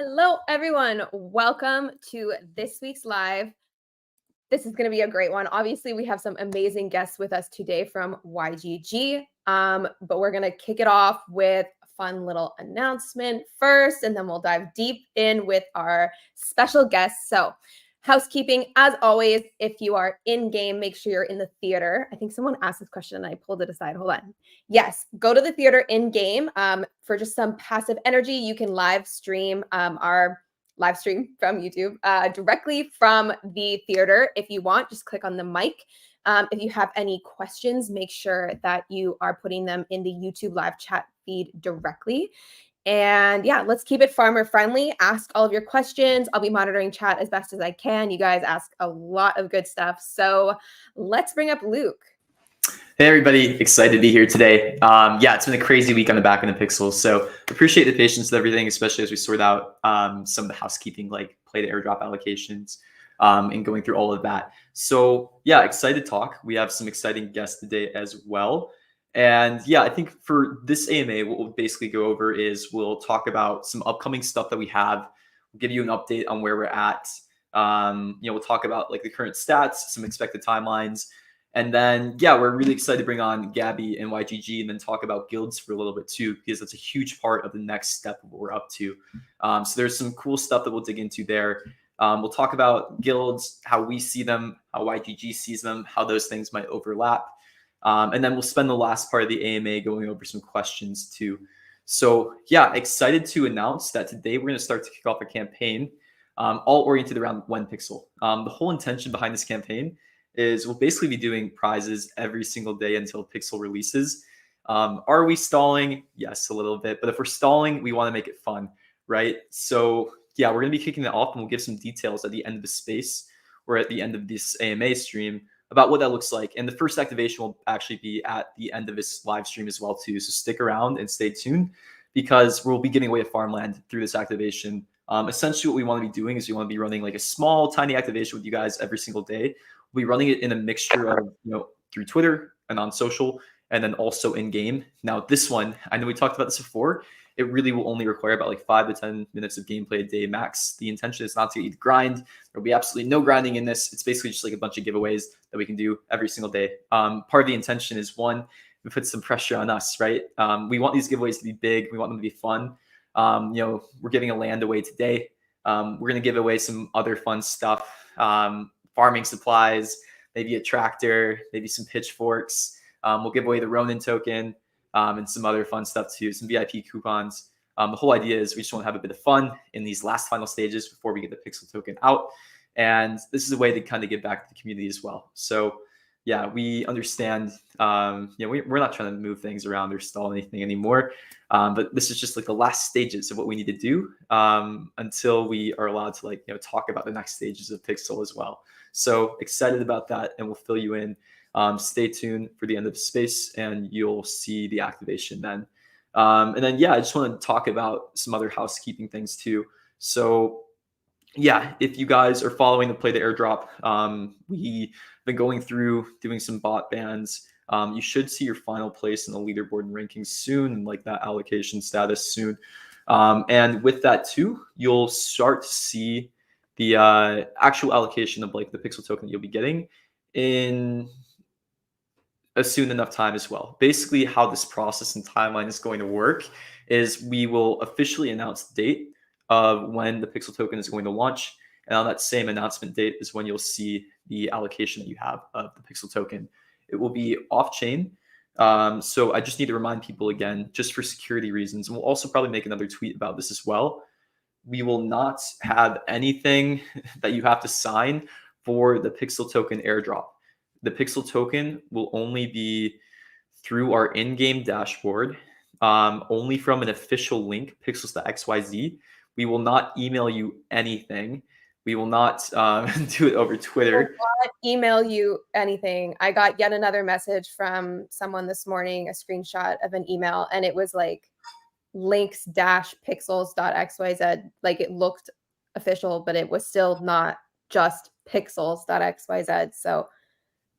Hello, everyone. Welcome to this week's live. This is going to be a great one. Obviously, we have some amazing guests with us today from YGG, but we're going to kick it off with a fun little announcement first, and then we'll dive deep in with our special guests. So, housekeeping, as always, if you are in game, make sure you're in the theater. I think someone asked this question and I pulled it aside. Hold on. Yes, go to the theater in game for just some passive energy. You can live stream our live stream from YouTube directly from the theater. If you want, just click on the mic. If you have any questions, make sure that you are putting them in the YouTube live chat feed directly. And yeah, let's keep it farmer friendly. Ask all of your questions. I'll be monitoring chat as best as I can. You guys ask a lot of good stuff. So let's bring up Luke. Hey everybody, excited to be here today. Yeah, it's been a crazy week on the back end of Pixels, so appreciate the patience with everything, especially as we sort out some of the housekeeping, like play to airdrop allocations, and going through all of that. So yeah, excited to talk. We have some exciting guests today as well. And yeah, I think for this AMA, what we'll basically go over is we'll talk about some upcoming stuff that we have. We'll give you an update on where we're at. We'll talk about like the current stats, some expected timelines. And then, yeah, we're really excited to bring on Gabby and YGG and then talk about guilds for a little bit too, because that's a huge part of the next step of what we're up to. So there's some cool stuff that we'll dig into there. We'll talk about guilds, how we see them, how YGG sees them, how those things might overlap. And then we'll spend the last part of the AMA going over some questions too. So yeah, excited to announce that today we're going to start to kick off a campaign all oriented around one pixel. The whole intention behind this campaign is we'll basically be doing prizes every single day until Pixel releases. Are we stalling? Yes, a little bit. But if we're stalling, we want to make it fun, right? So yeah, we're going to be kicking that off and we'll give some details at the end of the space or at the end of this AMA stream about what that looks like. And the first activation will actually be at the end of this live stream as well too. So stick around and stay tuned because we'll be giving away a farmland through this activation. Essentially what we want to be doing is we want to be running like a small, tiny activation with you guys every single day. We'll be running it in a mixture of, through Twitter and on social, and then also in game. Now, this one, I know we talked about this before. It really will only require about like 5 to 10 minutes of gameplay a day max. The intention is not to grind. There'll be absolutely no grinding in this. It's basically just like a bunch of giveaways that we can do every single day. Part of the intention is one, we put some pressure on us, right? We want these giveaways to be big. We want them to be fun. We're giving a land away today. We're going to give away some other fun stuff. Farming supplies, maybe a tractor, maybe some pitchforks. We'll give away the Ronin token and some other fun stuff too, some VIP coupons. The whole idea is we just want to have a bit of fun in these last final stages before we get the Pixel token out. And this is a way to kind of give back to the community as well. So yeah, we understand, we're not trying to move things around or stall anything anymore. But this is just like the last stages of what we need to do until we are allowed to talk about the next stages of Pixel as well. So excited about that, and we'll fill you in. Stay tuned for the end of space, and you'll see the activation then. And then, yeah, I just want to talk about some other housekeeping things too. So, yeah, if you guys are following the Play to Airdrop, we've been going through doing some bot bans. You should see your final place in the leaderboard and rankings soon, and like that allocation status soon. And with that too, you'll start to see the actual allocation of like the Pixel token that you'll be getting in a soon enough time as well. Basically, how this process and timeline is going to work is we will officially announce the date of when the Pixel token is going to launch. And on that same announcement date is when you'll see the allocation that you have of the Pixel token. It will be off-chain. So I just need to remind people again, just for security reasons, and we'll also probably make another tweet about this as well. We will not have anything that you have to sign for the Pixel token airdrop. The Pixel token will only be through our in-game dashboard, only from an official link, pixels.xyz. We will not email you anything. We will not do it over Twitter. I will not email you anything. I got yet another message from someone this morning, a screenshot of an email, and it was like links-pixels.xyz. Like it looked official, but it was still not just pixels.xyz. So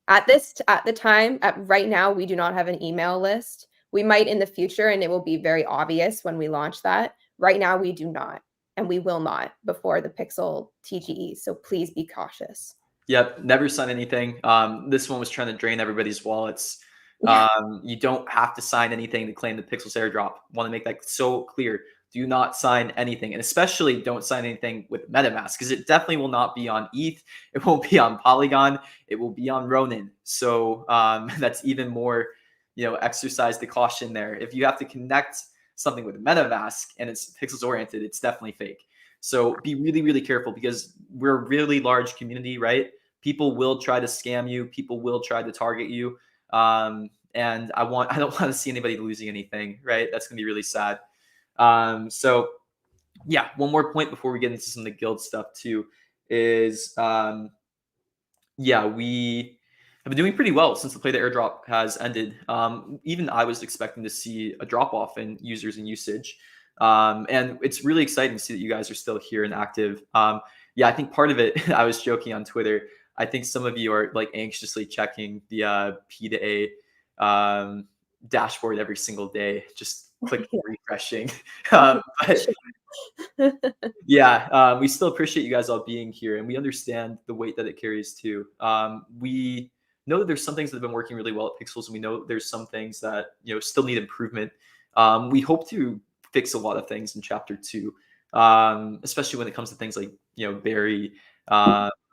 at the time, right now, we do not have an email list. We might in the future, and it will be very obvious when we launch that. Right now, we do not. and we will not before the Pixel TGE. So please be cautious. Yep, never sign anything. This one was trying to drain everybody's wallets. You don't have to sign anything to claim the Pixels airdrop. Want to make that so clear. Do not sign anything, and especially don't sign anything with MetaMask, because it definitely will not be on ETH. It won't be on Polygon. It will be on Ronin. So that's even more, exercise the caution there. If you have to connect something with MetaMask and it's Pixels oriented, it's definitely fake. So be really, really careful, because we're a really large community, right? People will try to scam you. People will try to target you. And I don't want to see anybody losing anything, right? That's gonna be really sad. So yeah, one more point before we get into some of the guild stuff too is, yeah, we have been doing pretty well since the play the airdrop has ended. Even I was expecting to see a drop off in users and usage. And it's really exciting to see that you guys are still here and active. Yeah, I think part of it, I was joking on Twitter, I think some of you are like anxiously checking the P to A dashboard every single day, just click refreshing. But yeah, we still appreciate you guys all being here, and we understand the weight that it carries too. We know that there's some things that have been working really well at Pixels, and we know there's some things that still need improvement. We hope to fix a lot of things in Chapter 2, especially when it comes to things like Barry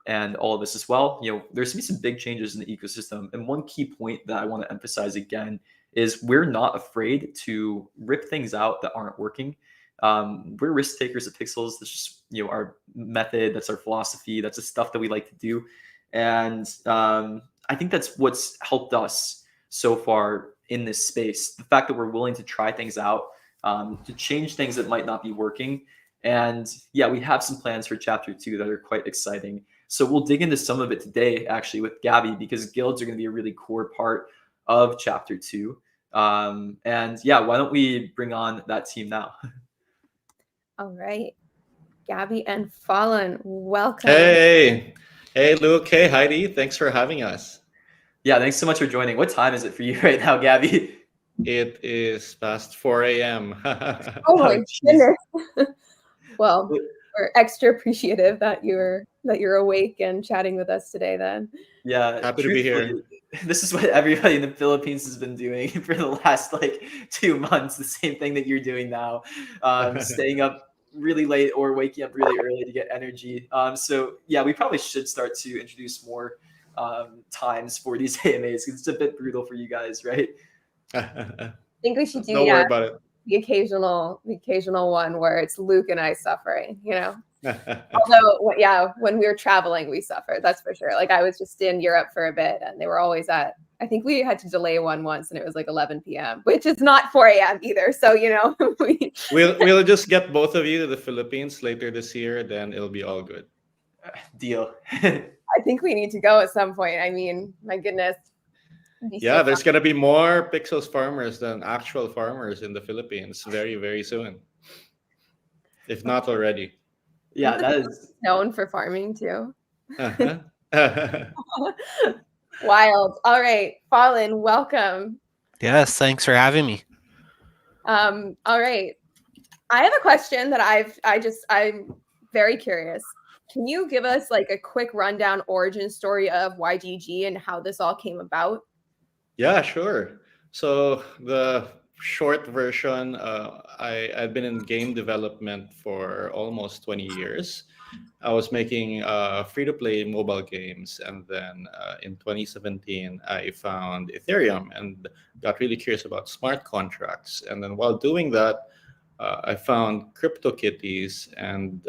and all of this as well. There's gonna be some big changes in the ecosystem, and one key point that I want to emphasize again is we're not afraid to rip things out that aren't working. We're risk takers at Pixels. That's just our method. That's our philosophy. That's the stuff that we like to do, and I think that's what's helped us so far in this space. The fact that we're willing to try things out, to change things that might not be working. And yeah, we have some plans for Chapter 2 that are quite exciting. So we'll dig into some of it today, actually, with Gabby, because guilds are going to be a really core part of Chapter 2. And yeah, why don't we bring on that team now? All right. Gabby and Fallen, welcome. Hey, Luke. Hey, Heidi. Thanks for having us. Yeah, thanks so much for joining. What time is it for you right now, Gabby? It is past 4 a.m. Oh my goodness. Well, we're extra appreciative that you're awake and chatting with us today then. Yeah, Happy to be here. This is what everybody in the Philippines has been doing for the last 2 months. The same thing that you're doing now, staying up really late or waking up really early to get energy. So yeah, we probably should start to introduce more times for these AMAs, because it's a bit brutal for you guys, right? I think we should do Don't worry about it. the occasional one where it's Luke and I suffering, Although, yeah, when we were traveling, we suffered. That's for sure. I was just in Europe for a bit, and they were always I think we had to delay one once, and it was 11 p.m., which is not 4 a.m. either. So, we'll just get both of you to the Philippines later this year, then it'll be all good. Deal. I think we need to go at some point. I mean, my goodness. Yeah, there's going to be more Pixels farmers than actual farmers in the Philippines very, very soon, if not already. Yeah, that is known for farming too. Uh-huh. Wild. All right, Fallen, welcome. Yes, thanks for having me. All right, I have a question that I'm very curious. Can you give us a quick rundown origin story of YGG and how this all came about? Yeah, sure. So the short version, I've been in game development for almost 20 years. I was making free-to-play mobile games, and then in 2017, I found Ethereum and got really curious about smart contracts. And then while doing that, I found CryptoKitties and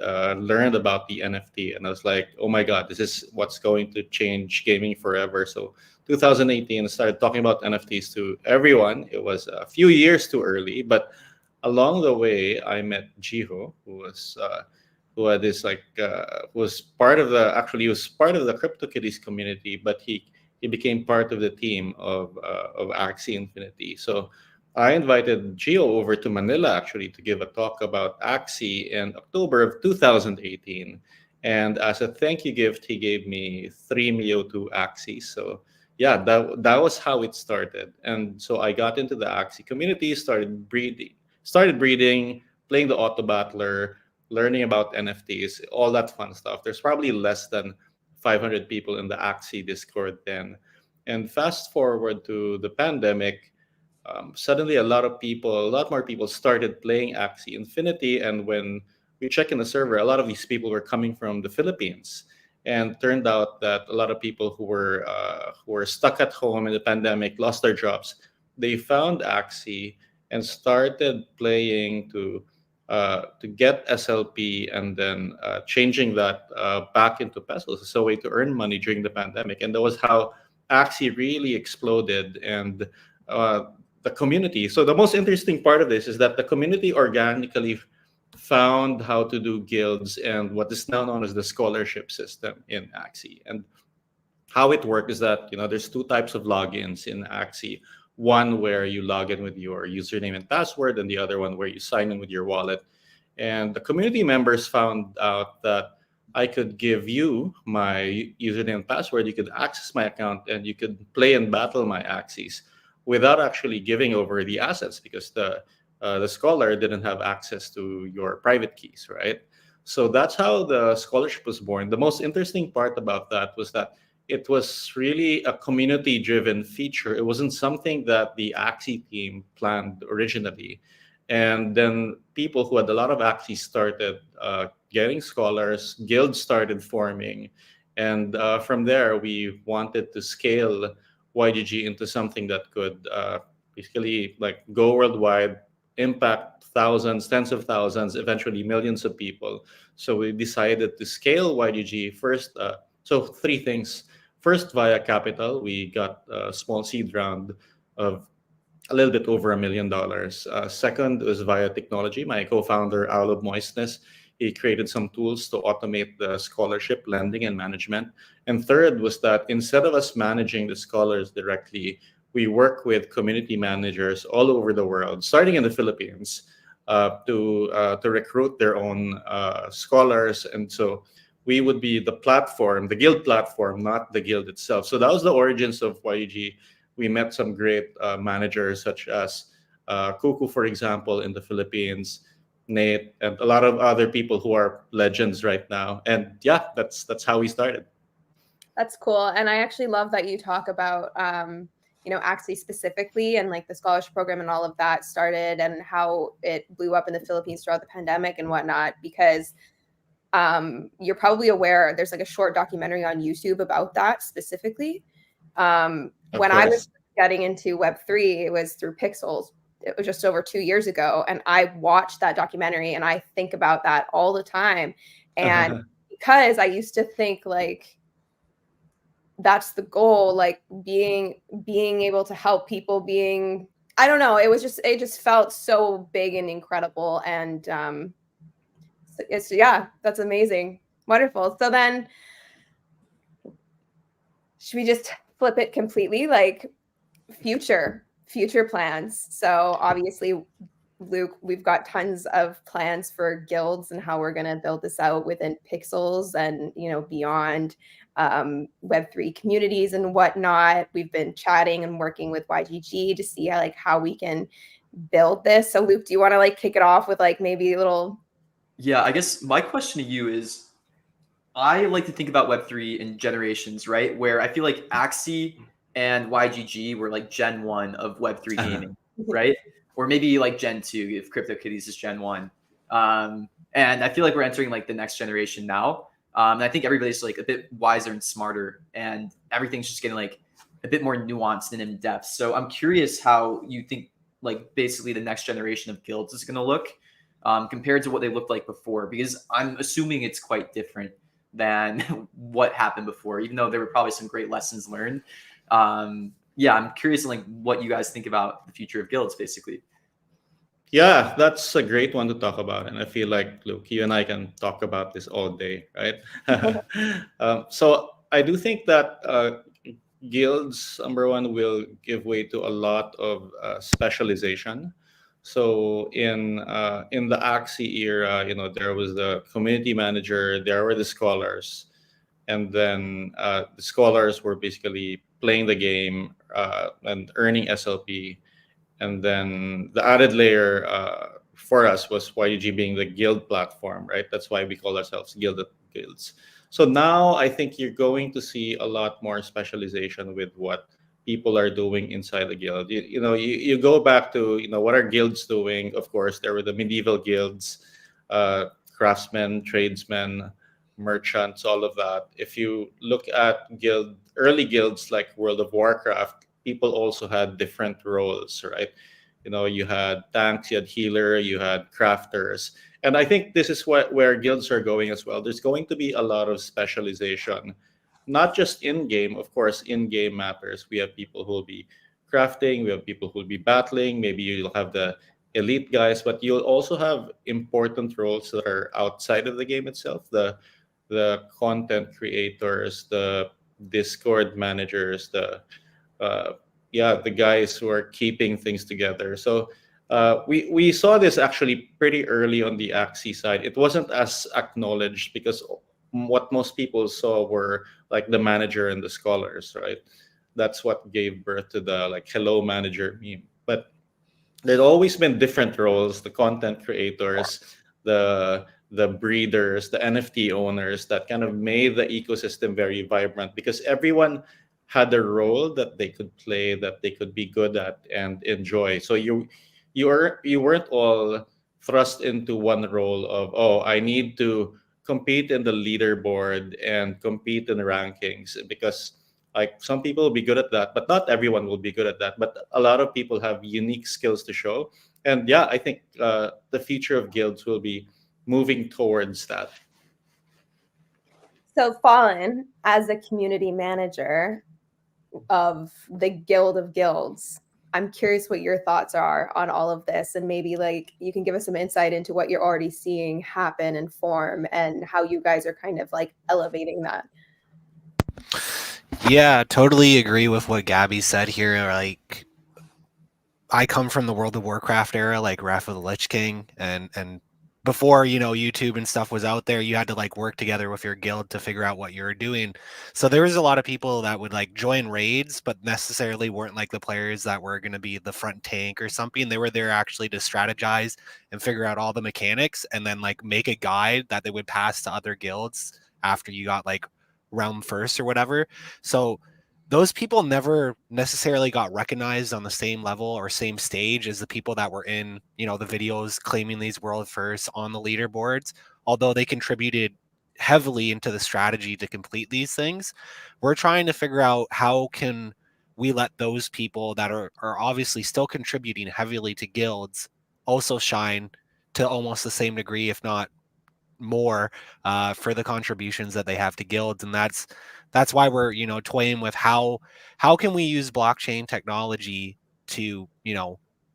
learned about the NFT, and I was like, oh my God, this is what's going to change gaming forever. So 2018, I started talking about NFTs to everyone. It was a few years too early, but along the way, I met Jiho, who had this was part of the CryptoKitties community, but he became part of the team of Axie Infinity. So I invited Gio over to Manila actually to give a talk about Axie in October of 2018. And as a thank you gift, he gave me 3 Mio2 Axie. So yeah, that was how it started. And so I got into the Axie community, started breeding, playing the Auto Battler, learning about NFTs, all that fun stuff. There's probably less than 500 people in the Axie Discord then. And fast forward to the pandemic, suddenly a lot more people started playing Axie Infinity. And when we check in the server, a lot of these people were coming from the Philippines. And turned out that a lot of people who were stuck at home in the pandemic, lost their jobs, they found Axie and started playing to get SLP, and then changing that back into pesos as a way to earn money during the pandemic. And that was how Axie really exploded. And uh, the community. So the most interesting part of this is that the community organically found how to do guilds and what is now known as the scholarship system in Axie. And how it works is that there's two types of logins in Axie. One where you log in with your username and password, and the other one where you sign in with your wallet. And the community members found out that I could give you my username and password. You could access my account and you could play and battle my Axies without actually giving over the assets, because the scholar didn't have access to your private keys, right? So that's how the scholarship was born. The most interesting part about that was that it was really a community-driven feature. It wasn't something that the Axie team planned originally. And then people who had a lot of Axie started getting scholars, guilds started forming. And from there, we wanted to scale YGG into something that could basically like go worldwide, impact thousands, tens of thousands, eventually millions of people. So we decided to scale YGG first. So three things. First, via capital, we got a small seed round of a little bit over $1 million. Second was via technology. My co-founder, Owl of Moistness, he created some tools to automate the scholarship, lending, and management. And third was that instead of us managing the scholars directly, we work with community managers all over the world, starting in the Philippines, to recruit their own scholars. And so we would be the platform, the guild platform, not the guild itself. So that was the origins of YG. We met some great managers such as Kuku, for example, in the Philippines, Nate, and a lot of other people who are legends right now. And yeah, that's how we started. That's cool. And I actually love that you talk about, Axie specifically, and like the scholarship program and all of that started and how it blew up in the Philippines throughout the pandemic and whatnot, because you're probably aware there's like a short documentary on YouTube about that specifically. When I was getting into Web3, it was through Pixels. It was just over 2 years ago. And I watched that documentary and I think about that all the time. And because I used to think like that's the goal, like being able to help people, I don't know, it just felt so big and incredible. And that's amazing. Wonderful. So then should we just flip it completely, like future plans? So obviously, Luke, we've got tons of plans for guilds and how we're going to build this out within Pixels and beyond, Web3 communities and whatnot. We've been chatting and working with YGG to see how we can build this. So Luke, do you want to kick it off with maybe a little? Yeah, I guess my question to you is, I like to think about Web3 in generations, right? Where I feel like Axie and YGG were like Gen 1 of Web3 gaming, right? Or maybe like Gen 2 if CryptoKitties is Gen 1. And I feel like we're entering like the next generation now. And I think everybody's like a bit wiser and smarter, and everything's just getting like a bit more nuanced and in depth. So I'm curious how you think like basically the next generation of guilds is going to look compared to what they looked like before, because I'm assuming it's quite different than what happened before, even though there were probably some great lessons learned. Yeah, I'm curious like what you guys think about the future of guilds, basically. Yeah, that's a great one to talk about. And I feel like, Luke, you and I can talk about this all day, right? So I do think that guilds, number one, will give way to a lot of specialization. So in the Axie era, there was the community manager, there were the scholars, and then the scholars were basically playing the game and earning SLP. And then the added layer for us was YG being the guild platform, right? That's why we call ourselves Gilded Guilds. So now I think you're going to see a lot more specialization with what people are doing inside the guild. You go back to, what are guilds doing? Of course, there were the medieval guilds, craftsmen, tradesmen, merchants, all of that. If you look at early guilds like World of Warcraft, people also had different roles, right? You had tanks, you had healer, you had crafters. And I think this is where guilds are going as well. There's going to be a lot of specialization, not just in game. Of course, in game matters. We have people who will be crafting, we have people who will be battling. Maybe you'll have the elite guys, but you'll also have important roles that are outside of the game itself. The content creators, the Discord managers, uh, the guys who are keeping things together. So we saw this actually pretty early on the Axie side. It wasn't as acknowledged because what most people saw were like the manager and the scholars, right? That's what gave birth to the like hello manager meme. But there's always been different roles: the content creators, the breeders, the NFT owners, that kind of made the ecosystem very vibrant because everyone had a role that they could play, that they could be good at and enjoy. So you weren't all thrust into one role of, oh, I need to compete in the leaderboard and compete in rankings, because like some people will be good at that, but not everyone will be good at that. But a lot of people have unique skills to show. And yeah, I think the future of guilds will be moving towards that. So Fallen, as a community manager of the Guild of Guilds, I'm curious what your thoughts are on all of this, and maybe like you can give us some insight into what you're already seeing happen and form and how you guys are kind of like elevating that. Yeah, totally agree with what Gabby said here. Like, I come from the World of Warcraft era, like Wrath of the Lich King, and before YouTube and stuff was out there, you had to like work together with your guild to figure out what you were doing. So there was a lot of people that would like join raids, but necessarily weren't like the players that were going to be the front tank or something. They were there actually to strategize and figure out all the mechanics, and then like make a guide that they would pass to other guilds after you got like round first or whatever. So those people never necessarily got recognized on the same level or same stage as the people that were in, the videos claiming these world firsts on the leaderboards, although they contributed heavily into the strategy to complete these things. We're trying to figure out how can we let those people that are obviously still contributing heavily to guilds also shine to almost the same degree, if not more, for the contributions that they have to guilds. And that's why we're toying with how can we use blockchain technology to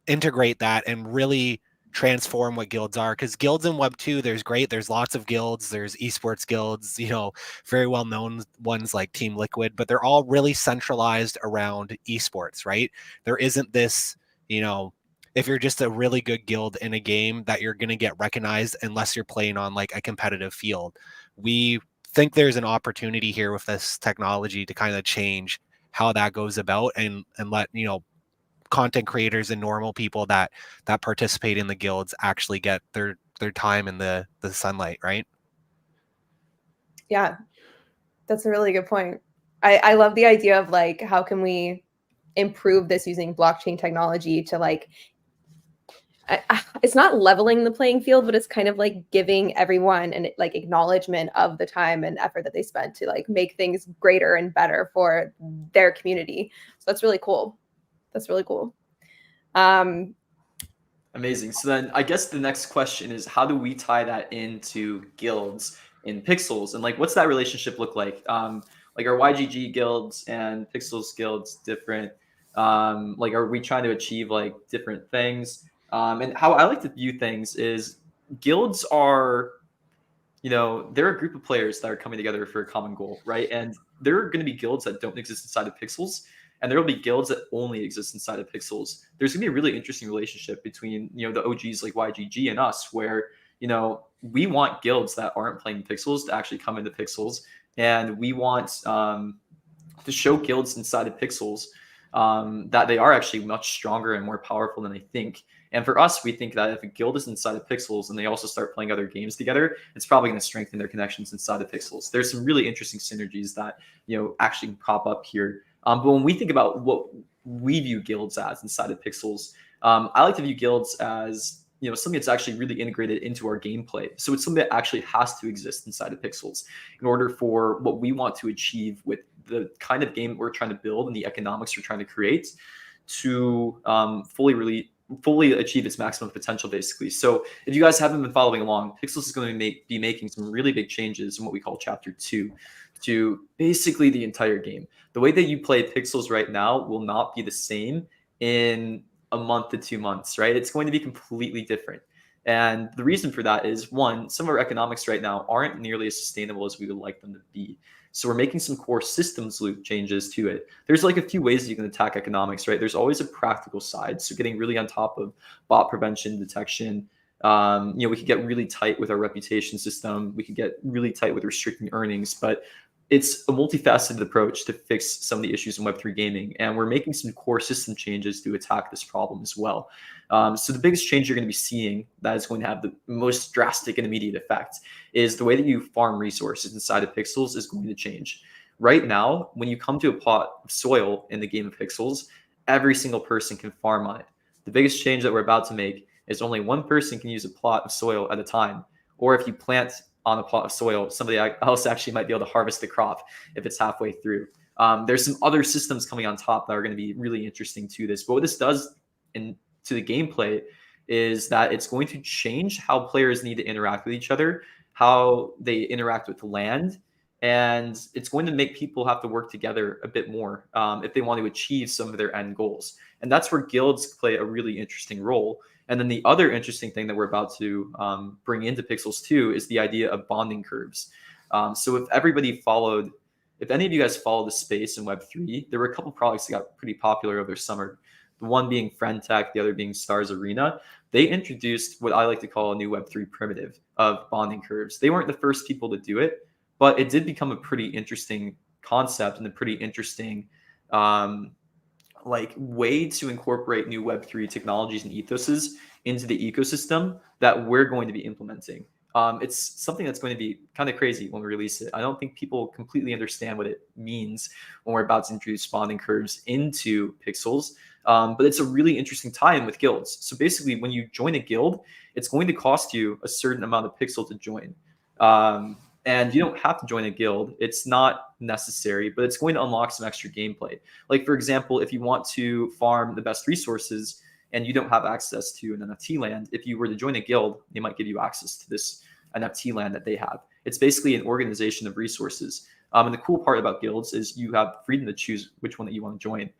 integrate that and really transform what guilds are. Because guilds in Web 2, there's lots of guilds, there's esports guilds, very well known ones like Team Liquid, but they're all really centralized around esports, right? There isn't this if you're just a really good guild in a game that you're going to get recognized unless you're playing on like a competitive field. We think there's an opportunity here with this technology to kind of change how that goes about and let content creators and normal people that participate in the guilds actually get their time in the sunlight, right? Yeah, that's a really good point. I love the idea of like how can we improve this using blockchain technology to like it's not leveling the playing field, but it's kind of like giving everyone an like acknowledgement of the time and effort that they spent to like make things greater and better for their community. So that's really cool. That's really cool. Amazing. So then I guess the next question is, how do we tie that into guilds in Pixels? And like, what's that relationship look like? Like, are YGG guilds and Pixels guilds different? Like, are we trying to achieve like different things? And how I like to view things is guilds are, they're a group of players that are coming together for a common goal, right? And there are going to be guilds that don't exist inside of Pixels, and there will be guilds that only exist inside of Pixels. There's going to be a really interesting relationship between, the OGs like YGG and us, where, we want guilds that aren't playing Pixels to actually come into Pixels, and we want to show guilds inside of Pixels that they are actually much stronger and more powerful than they think. And for us, we think that if a guild is inside of Pixels and they also start playing other games together, it's probably going to strengthen their connections inside of Pixels. There's some really interesting synergies that actually pop up here. But when we think about what we view guilds as inside of Pixels, I like to view guilds as something that's actually really integrated into our gameplay. So it's something that actually has to exist inside of Pixels in order for what we want to achieve with the kind of game we're trying to build and the economics we're trying to create to fully achieve its maximum potential, basically. So if you guys haven't been following along, Pixels is going to be making some really big changes in what we call Chapter 2 to basically the entire game. The way that you play Pixels right now will not be the same in a month to 2 months, right? It's going to be completely different. And the reason for that is, one, some of our economics right now aren't nearly as sustainable as we would like them to be. So we're making some core systems loop changes to it. There's like a few ways you can attack economics, right? There's always a practical side. So getting really on top of bot prevention, detection. We could get really tight with our reputation system. We could get really tight with restricting earnings, but it's a multifaceted approach to fix some of the issues in Web3 gaming. And we're making some core system changes to attack this problem as well. So the biggest change you're going to be seeing that is going to have the most drastic and immediate effect is the way that you farm resources inside of Pixels is going to change. Right now, when you come to a plot of soil in the game of Pixels, every single person can farm on it. The biggest change that we're about to make is only one person can use a plot of soil at a time. Or if you plant on a plot of soil, somebody else actually might be able to harvest the crop if it's halfway through. There's some other systems coming on top that are going to be really interesting to this. But what this does to the gameplay is that it's going to change how players need to interact with each other, how they interact with the land, and it's going to make people have to work together a bit more if they want to achieve some of their end goals. And that's where guilds play a really interesting role. And then the other interesting thing that we're about to bring into Pixels 2 is the idea of bonding curves. So if any of you guys followed the space in Web3, there were a couple products that got pretty popular over the summer. The one being FriendTech, the other being Stars Arena. They introduced what I like to call a new Web3 primitive of bonding curves. They weren't the first people to do it, but it did become a pretty interesting concept and a pretty interesting way to incorporate new Web3 technologies and ethoses into the ecosystem that we're going to be implementing. It's something that's going to be kind of crazy when we release it. I don't think people completely understand what it means when we're about to introduce bonding curves into Pixels. But it's a really interesting tie-in with guilds. So basically, when you join a guild, it's going to cost you a certain amount of pixel to join. And you don't have to join a guild. It's not necessary, but it's going to unlock some extra gameplay. Like, for example, if you want to farm the best resources and you don't have access to an NFT land, if you were to join a guild, they might give you access to this NFT land that they have. It's basically an organization of resources. And the cool part about guilds is you have freedom to choose which one that you want to join.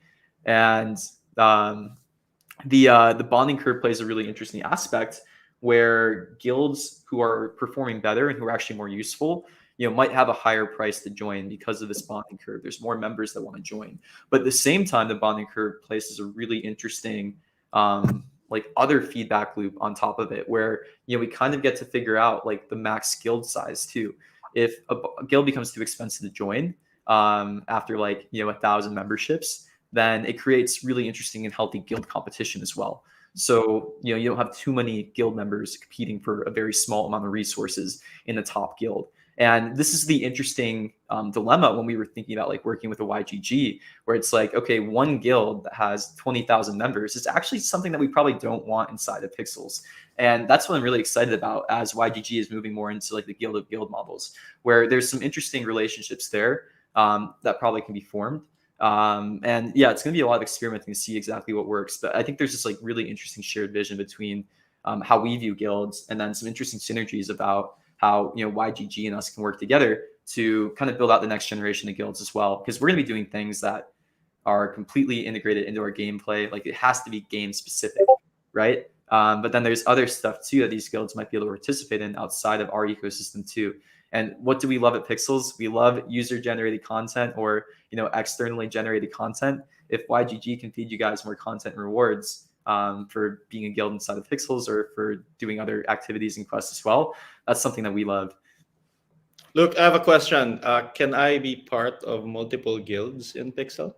And the bonding curve plays a really interesting aspect where guilds who are performing better and who are actually more useful, might have a higher price to join because of this bonding curve. There's more members that want to join. But at the same time, the bonding curve places a really interesting other feedback loop on top of it, where we kind of get to figure out the max guild size too. If a guild becomes too expensive to join after 1,000 memberships, then it creates really interesting and healthy guild competition as well. So you don't have too many guild members competing for a very small amount of resources in the top guild. And this is the interesting dilemma when we were thinking about working with a YGG, where it's okay, one guild that has 20,000 members is actually something that we probably don't want inside of Pixels. And that's what I'm really excited about as YGG is moving more into the guild of guild models, where there's some interesting relationships there that probably can be formed. And yeah, it's going to be a lot of experimenting to see exactly what works. But I think there's this really interesting shared vision between how we view guilds and then some interesting synergies about how YGG and us can work together to kind of build out the next generation of guilds as well. Because we're going to be doing things that are completely integrated into our gameplay. It has to be game specific, right? But then there's other stuff too that these guilds might be able to participate in outside of our ecosystem too. And what do we love at Pixels? We love user-generated content or externally generated content. If YGG can feed you guys more content and rewards for being a guild inside of Pixels or for doing other activities and quests as well, that's something that we love. Look, I have a question. Can I be part of multiple guilds in Pixel?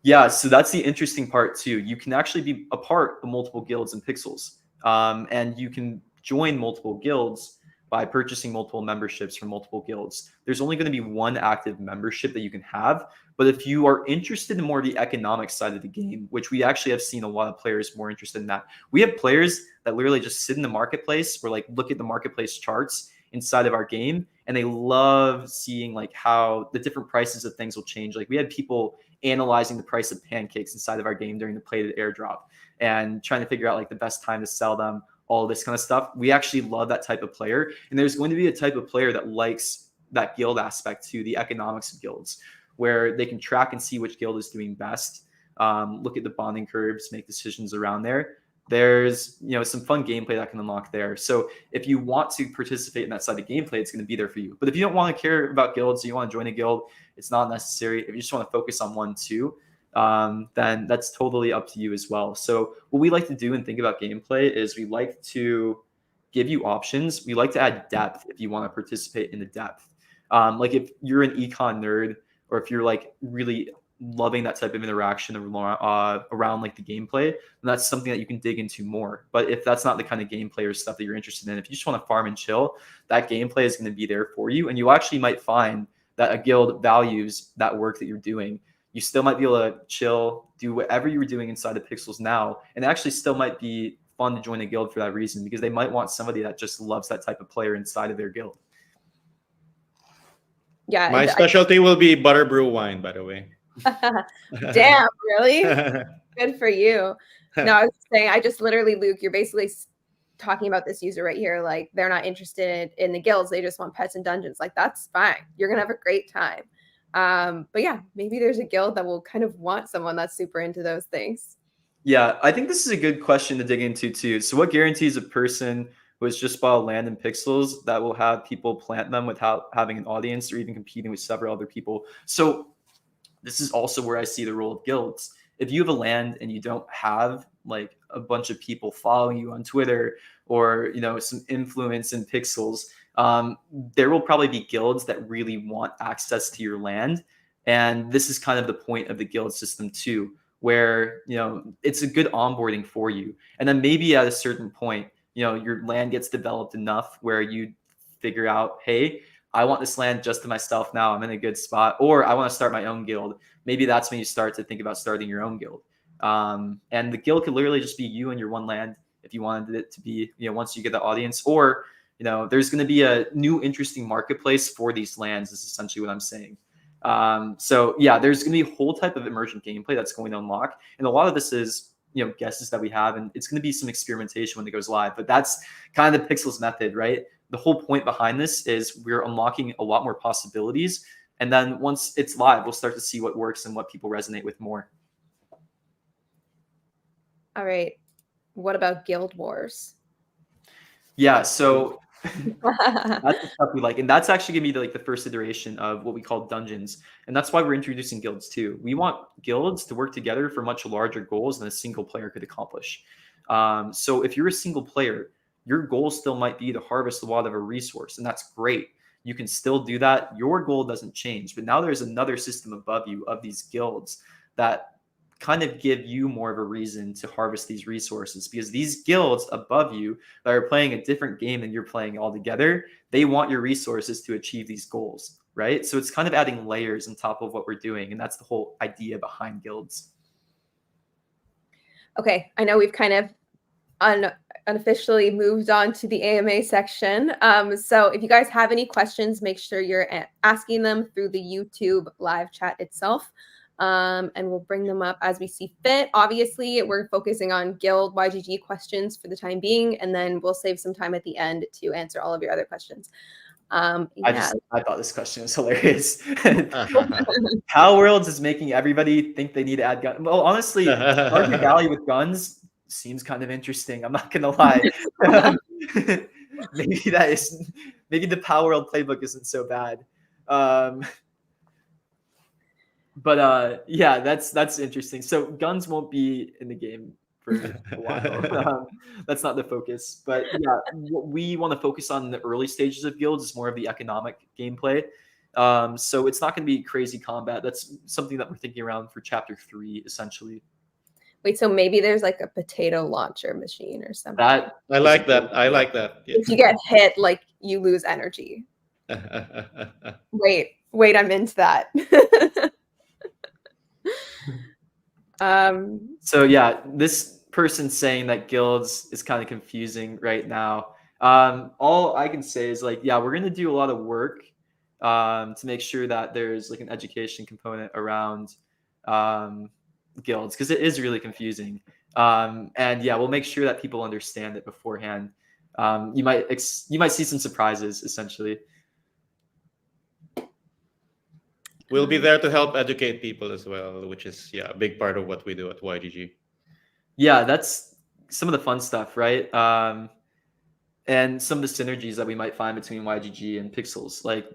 Yeah, so that's the interesting part too. You can actually be a part of multiple guilds in Pixels, and you can join multiple guilds by purchasing multiple memberships from multiple guilds. There's only going to be one active membership that you can have, but if you are interested in more of the economic side of the game, which we actually have seen a lot of players more interested in that, we have players that literally just sit in the marketplace or like look at the marketplace charts inside of our game, and they love seeing like how the different prices of things will change. Like we had people analyzing the price of pancakes inside of our game during the plated airdrop and trying to figure out like the best time to sell them, all this kind of stuff. We actually love that type of player. And there's going to be a type of player that likes that guild aspect to the economics of guilds, where they can track and see which guild is doing best, look at the bonding curves, make decisions around there. There's some fun gameplay that can unlock there. So if you want to participate in that side of gameplay, it's going to be there for you. But if you don't want to care about guilds, you want to join a guild, it's not necessary. If you just want to focus on one too, then that's totally up to you as well. So what we like to do and think about gameplay is we like to give you options. We like to add depth if you want to participate in the depth. Like if you're an econ nerd, or if you're like really loving that type of interaction around like the gameplay, and that's something that you can dig into more. But if that's not the kind of gameplay or stuff that you're interested in, if you just want to farm and chill, that gameplay is going to be there for you, and you actually might find that a guild values that work that you're doing. You still might be able to chill, do whatever you were doing inside of Pixels now, and it actually still might be fun to join a guild for that reason, because they might want somebody that just loves that type of player inside of their guild. Yeah, My specialty will be butterbrew wine, by the way. Damn, really? Good for you. No, I was saying, I just literally, Luke, you're basically talking about this user right here. Like, they're not interested in the guilds. They just want pets and dungeons. Like, that's fine. You're going to have a great time. But yeah, maybe there's a guild that will kind of want someone that's super into those things. Yeah, I think this is a good question to dig into too. So what guarantees a person who has just bought land in Pixels that will have people plant them without having an audience or even competing with several other people? So this is also where I see the role of guilds. If you have a land and you don't have like a bunch of people following you on Twitter or some influence in Pixels, there will probably be guilds that really want access to your land. And this is kind of the point of the guild system too, where it's a good onboarding for you. And then maybe at a certain point, your land gets developed enough where you figure out, hey, I want this land just to myself now. I'm in a good spot. Or I want to start my own guild. Maybe that's when you start to think about starting your own guild. And the guild could literally just be you and your one land if you wanted it to be, once you get the audience. Or, there's going to be a new interesting marketplace for these lands is essentially what I'm saying. So yeah, there's going to be a whole type of emergent gameplay that's going to unlock. And a lot of this is, guesses that we have, and it's going to be some experimentation when it goes live. But that's kind of the Pixels method, right? The whole point behind this is we're unlocking a lot more possibilities. And then once it's live, we'll start to see what works and what people resonate with more. All right. What about Guild Wars? Yeah, so that's the stuff we like. And that's actually going to be like the first iteration of what we call dungeons. And that's why we're introducing guilds too. We want guilds to work together for much larger goals than a single player could accomplish. So if you're a single player, your goal still might be to harvest a lot of a resource, and that's great. You can still do that. Your goal doesn't change. But now there's another system above you of these guilds that kind of give you more of a reason to harvest these resources, because these guilds above you that are playing a different game than you're playing altogether, they want your resources to achieve these goals, right? So it's kind of adding layers on top of what we're doing, and that's the whole idea behind guilds. Okay, I know we've kind of unofficially moved on to the AMA section. So if you guys have any questions, make sure you're asking them through the YouTube live chat itself. And we'll bring them up as we see fit. Obviously, we're focusing on Guild YGG questions for the time being, and then we'll save some time at the end to answer all of your other questions. I thought this question was hilarious. How Worlds is making everybody think they need to add guns. Well, honestly, Stardew Valley with guns seems kind of interesting. I'm not gonna lie. Maybe the Power World playbook isn't so bad. But yeah, that's interesting. So guns won't be in the game for a while. That's not the focus. But yeah, what we want to focus on in the early stages of guilds is more of the economic gameplay. So it's not going to be crazy combat. That's something that we're thinking around for chapter 3, essentially. Wait, so maybe there's like a potato launcher machine or something. That I like that. I like that. If you get hit, like you lose energy. Wait, I'm into that. So yeah, this person saying that guilds is kind of confusing right now. All I can say is like, yeah, we're gonna do a lot of work to make sure that there's like an education component around guilds, because it is really confusing. And yeah, we'll make sure that people understand it beforehand. You might see some surprises, essentially. We'll be there to help educate people as well, which is a big part of what we do at YGG. Yeah, that's some of the fun stuff, right? And some of the synergies that we might find between YGG and Pixels. Like,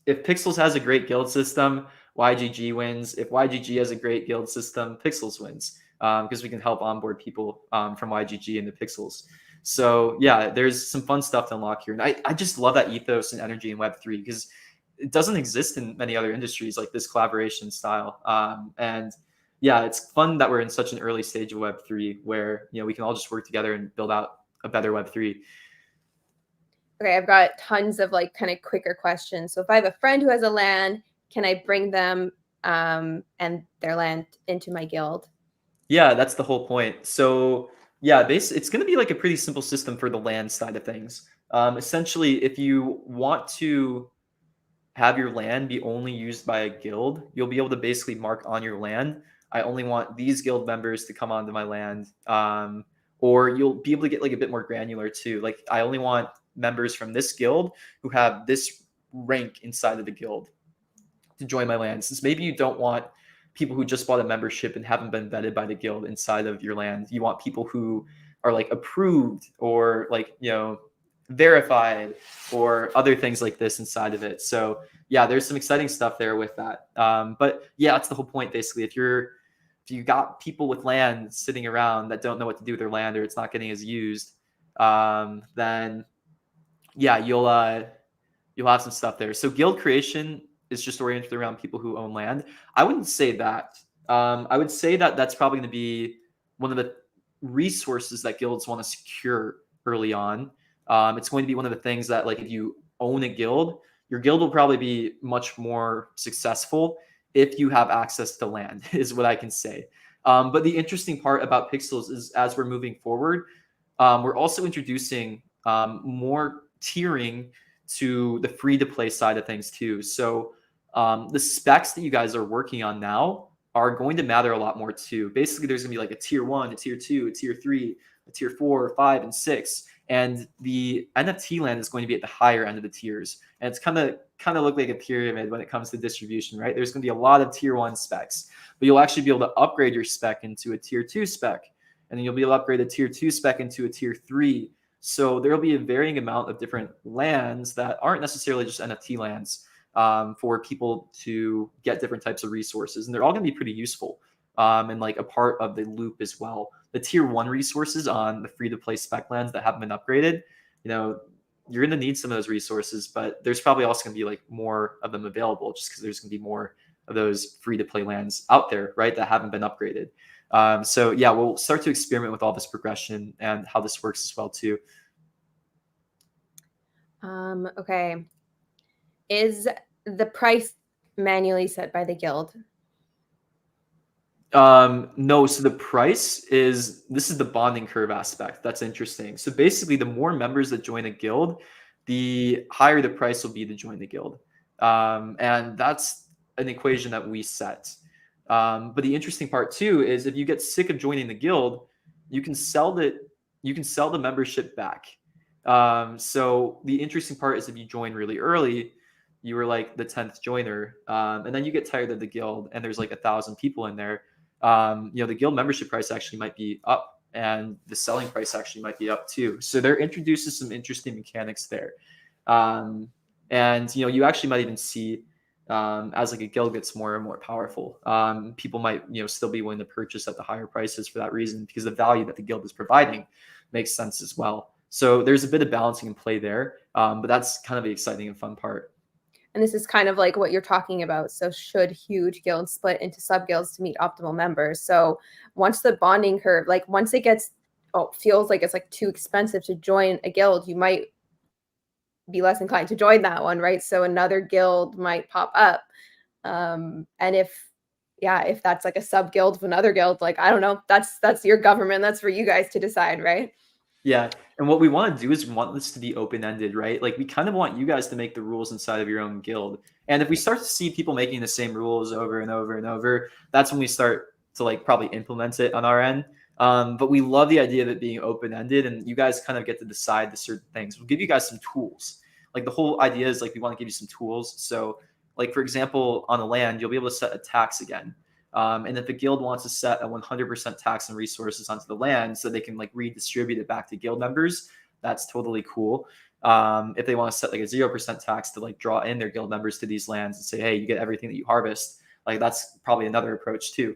if Pixels has a great guild system, YGG wins. If YGG has a great guild system, Pixels wins, because we can help onboard people from YGG into Pixels. So yeah, there's some fun stuff to unlock here. And I just love that ethos and energy in Web3, because it doesn't exist in many other industries, like this collaboration style. And yeah, it's fun that we're in such an early stage of Web3 where, we can all just work together and build out a better Web3. Okay, I've got tons of like kind of quicker questions. So if I have a friend who has a land, can I bring them and their land into my guild? Yeah, that's the whole point. So yeah, it's going to be like a pretty simple system for the land side of things. Essentially, if you want to have your land be only used by a guild, you'll be able to basically mark on your land, I only want these guild members to come onto my land. Or you'll be able to get like a bit more granular too. Like, I only want members from this guild who have this rank inside of the guild to join my land. Since maybe you don't want people who just bought a membership and haven't been vetted by the guild inside of your land. You want people who are like approved or like, verified or other things like this inside of it. So yeah, there's some exciting stuff there with that. But yeah, that's the whole point. Basically, if you got people with land sitting around that don't know what to do with their land, or it's not getting as used, then yeah, you'll have some stuff there. So guild creation is just oriented around people who own land. I wouldn't say that. I would say that that's probably going to be one of the resources that guilds want to secure early on. It's going to be one of the things that, like, if you own a guild, your guild will probably be much more successful if you have access to land, is what I can say. But the interesting part about Pixels is, as we're moving forward, we're also introducing more tiering to the free-to-play side of things too. So the specs that you guys are working on now are going to matter a lot more too. Basically, there's gonna be like a tier 1, a tier 2, a tier 3, a tier 4, 5, and 6. And the NFT land is going to be at the higher end of the tiers. And it's kind of look like a pyramid when it comes to distribution, right? There's going to be a lot of tier 1 specs, but you'll actually be able to upgrade your spec into a tier 2 spec. And then you'll be able to upgrade a tier 2 spec into a tier 3. So there'll be a varying amount of different lands that aren't necessarily just NFT lands for people to get different types of resources. And they're all going to be pretty useful and like a part of the loop as well. The tier 1 resources on the free-to-play spec lands that haven't been upgraded, you're going to need some of those resources, but there's probably also going to be like more of them available just because there's going to be more of those free-to-play lands out there, right, that haven't been upgraded. So yeah, we'll start to experiment with all this progression and how this works as well too. Okay. Is the price manually set by the guild? No, so the price is, this is the bonding curve aspect. That's interesting. So basically, the more members that join a guild, the higher the price will be to join the guild. And that's an equation that we set. But the interesting part too is, if you get sick of joining the guild, you can sell the membership back. So the interesting part is, if you join really early, you were like the 10th joiner, and then you get tired of the guild and there's like 1,000 people in there. The guild membership price actually might be up, and the selling price actually might be up too. So there introduces some interesting mechanics there. And you actually might even see, as like a guild gets more and more powerful, people might still be willing to purchase at the higher prices for that reason, because the value that the guild is providing makes sense as well. So there's a bit of balancing in play there, but that's kind of the exciting and fun part. And this is kind of like what you're talking about. So should huge guilds split into sub guilds to meet optimal members? So once the bonding curve, like once it gets, feels like it's like too expensive to join a guild, you might be less inclined to join that one, right? So another guild might pop up. And if that's like a sub guild of another guild, like, I don't know, that's your government. That's for you guys to decide, right? Yeah. And what we want to do is we want this to be open-ended, right? Like we kind of want you guys to make the rules inside of your own guild. And if we start to see people making the same rules over and over and over, that's when we start to like probably implement it on our end. But we love the idea of it being open-ended, and you guys kind of get to decide the certain things. We'll give you guys some tools. Like the whole idea is like we want to give you some tools. So like, for example, on the land, you'll be able to set a tax again. And if the guild wants to set a 100% tax and resources onto the land so they can like redistribute it back to guild members, that's totally cool. If they want to set like a 0% tax to like draw in their guild members to these lands and say, hey, you get everything that you harvest, like that's probably another approach too.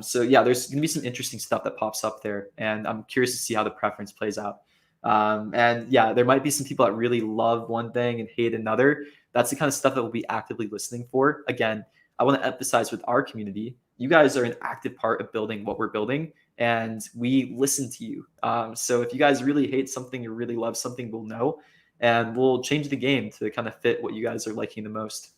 So yeah, there's gonna be some interesting stuff that pops up there, and I'm curious to see how the preference plays out. And yeah, there might be some people that really love one thing and hate another. That's the kind of stuff that we'll be actively listening for. Again, I want to emphasize with our community, you guys are an active part of building what we're building, and we listen to you. So if you guys really hate something or really love something, we'll know, and we'll change the game to kind of fit what you guys are liking the most.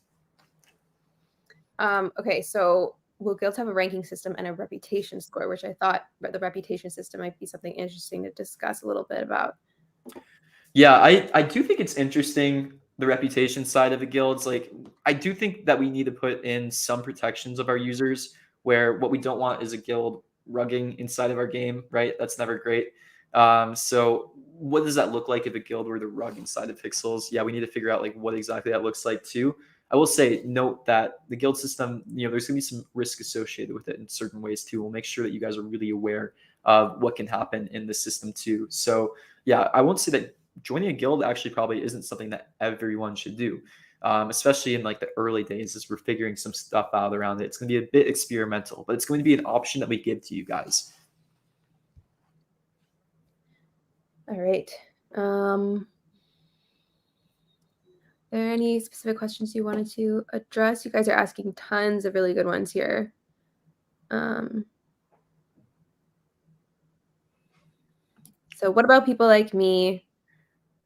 Okay, so will guilds have a ranking system and a reputation score, which I thought the reputation system might be something interesting to discuss a little bit about. Yeah, I do think it's interesting, the reputation side of the guilds. Like, I do think that we need to put in some protections of our users, where what we don't want is a guild rugging inside of our game, right? That's never great. So what does that look like if a guild were to rug inside of Pixels? Yeah, we need to figure out like what exactly that looks like too. I will say, note that the guild system, there's going to be some risk associated with it in certain ways too. We'll make sure that you guys are really aware of what can happen in the system too. So yeah, I won't say that joining a guild actually probably isn't something that everyone should do, especially in like the early days as we're figuring some stuff out around it. It's going to be a bit experimental, but it's going to be an option that we give to you guys. All right. Are there any specific questions you wanted to address? You guys are asking tons of really good ones here. So what about people like me?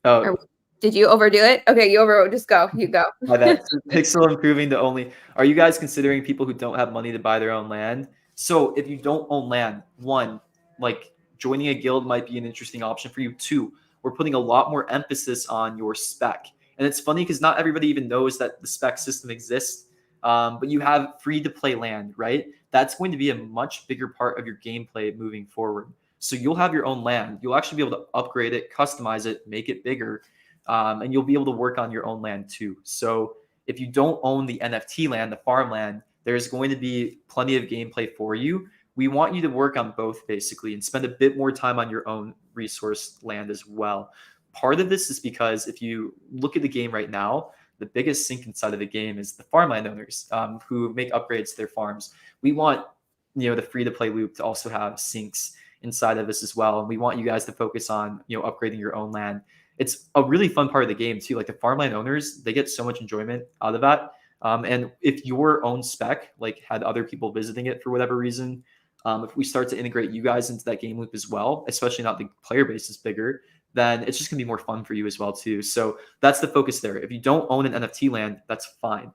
Oh, did you overdo it? Okay, just go. You go. Pixel improving to only. Are you guys considering people who don't have money to buy their own land? So if you don't own land, one, like joining a guild might be an interesting option for you. Two, we're putting a lot more emphasis on your spec. And it's funny because not everybody even knows that the spec system exists. But you have free to play land, right? That's going to be a much bigger part of your gameplay moving forward. So you'll have your own land. You'll actually be able to upgrade it, customize it, make it bigger. And you'll be able to work on your own land too. So if you don't own the NFT land, the farmland, there's going to be plenty of gameplay for you. We want you to work on both basically and spend a bit more time on your own resource land as well. Part of this is because if you look at the game right now, the biggest sink inside of the game is the farmland owners who make upgrades to their farms. We want the free-to-play loop to also have sinks inside of this as well. And we want you guys to focus on upgrading your own land. It's a really fun part of the game too. Like the farmland owners, they get so much enjoyment out of that. And if your own spec like had other people visiting it for whatever reason, if we start to integrate you guys into that game loop as well, especially not the player base is bigger, then it's just gonna be more fun for you as well too. So that's the focus there. If you don't own an NFT land, that's fine.